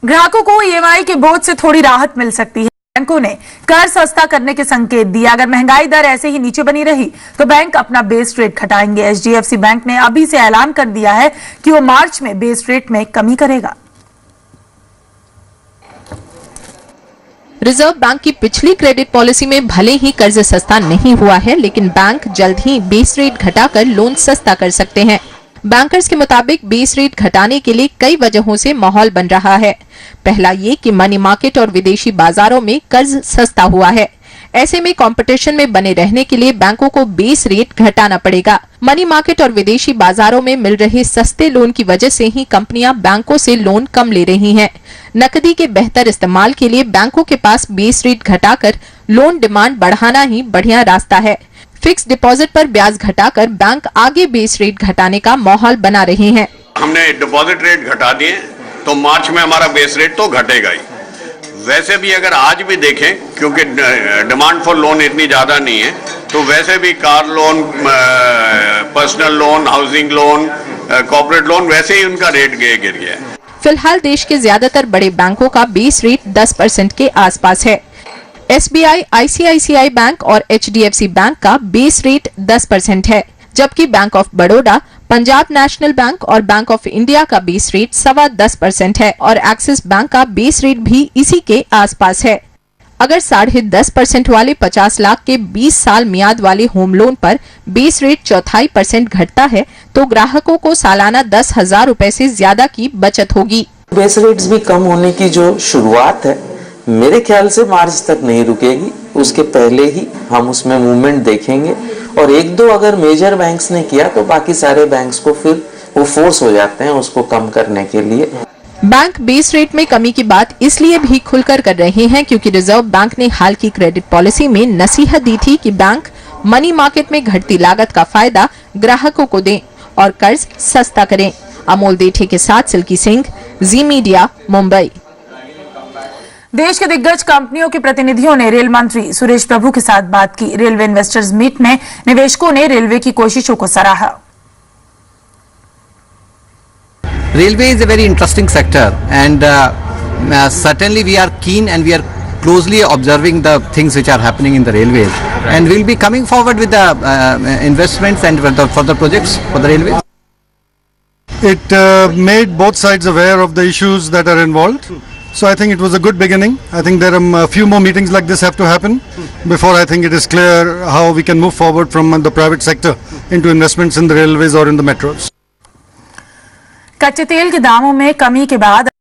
ग्राहकों को ईएमआई के बोझ से थोड़ी राहत मिल सकती है। बैंकों ने कर्ज सस्ता करने के संकेत दिए। अगर महंगाई दर ऐसे ही नीचे बनी रही तो बैंक अपना बेस रेट घटाएंगे। एचडीएफसी बैंक ने अभी से ऐलान कर दिया है कि वो मार्च में बेस रेट में कमी करेगा। रिजर्व बैंक की पिछली क्रेडिट पॉलिसी में भले ही कर्ज सस्ता नहीं हुआ है, लेकिन बैंक जल्द ही बेस रेट घटाकर लोन सस्ता कर सकते हैं। बैंकर्स के मुताबिक बेस रेट घटाने के लिए कई वजहों से माहौल बन रहा है। पहला ये कि मनी मार्केट और विदेशी बाजारों में कर्ज सस्ता हुआ है। ऐसे में कंपटीशन में बने रहने के लिए बैंकों को बेस रेट घटाना पड़ेगा। मनी मार्केट और विदेशी बाजारों में मिल रहे सस्ते लोन की वजह से ही कंपनियां बैंकों से लोन कम ले रही हैं। नकदी के बेहतर इस्तेमाल के लिए बैंकों के पास बेस रेट घटाकर लोन डिमांड बढ़ाना ही बढ़िया रास्ता है। फिक्स डिपॉजिट पर ब्याज घटाकर बैंक आगे बेस रेट घटाने का माहौल बना रहे हैं। हमने डिपॉजिट रेट घटा दिए तो मार्च में हमारा बेस रेट तो घटेगा ही। वैसे भी अगर आज भी देखें, क्योंकि डिमांड फॉर लोन इतनी ज़्यादा नहीं है, तो वैसे भी car loan, personal loan, housing loan, corporate loan, वैसे ही उनका रेट गिर गया है। फिलहाल देश के ज्यादातर बड़े बैंकों का बेस रेट 10% के आसपास है। एसबीआई, आईसीआईसीआई बैंक और एचडीएफसी बैंक का बेस रेट 10% है, जबकि bank of Baroda, Punjab national bank और बैंक ऑफ इंडिया का बेस रेट 10.25% है और एक्सिस बैंक का बेस रेट भी इसी के आसपास है। अगर 10.5% वाले 50 लाख के 20 साल मियाद वाले होम लोन पर बेस रेट 0.25% घटता है तो ग्राहकों को सालाना 10,000 रुपए से ज्यादा की बचत होगी। बेस रेट्स भी कम होने की जो शुरुआत है, मेरे ख्याल से मार्च तक नहीं रुकेगी, उसके पहले ही हम उसमें मूवमेंट देखेंगे और एक दो अगर मेजर बैंक्स ने किया तो बाकी सारे बैंक्स को फिर वो फोर्स हो जाते हैं उसको कम करने के लिए। बैंक बेस रेट में कमी की बात इसलिए भी खुलकर कर रहे हैं क्योंकि रिजर्व बैंक ने हाल की क्रेडिट पॉलिसी में नसीहत दी थी कि बैंक मनी मार्केट में घटती लागत का फायदा ग्राहकों को दें और कर्ज सस्ता करें। अमोल देठे के साथ सिल्की सिंह, जी मीडिया, मुंबई। देश के दिग्गज कंपनियों के प्रतिनिधियों ने रेल मंत्री सुरेश प्रभु के साथ बात की। रेलवे इन्वेस्टर्स मीट में निवेशकों ने रेलवे की कोशिशों को सराहा। Railway is a very interesting sector, and certainly we are keen and we are closely observing the things which are happening in the railways, and we will be coming forward with the investments and for the projects for the railways. It made both sides aware of the issues that are involved. So I think it was a good beginning. I think there are a few more meetings like this have to happen before I think it is clear how we can move forward from the private sector into investments in the railways or in the metros. कच्चे तेल के दामों में कमी के बाद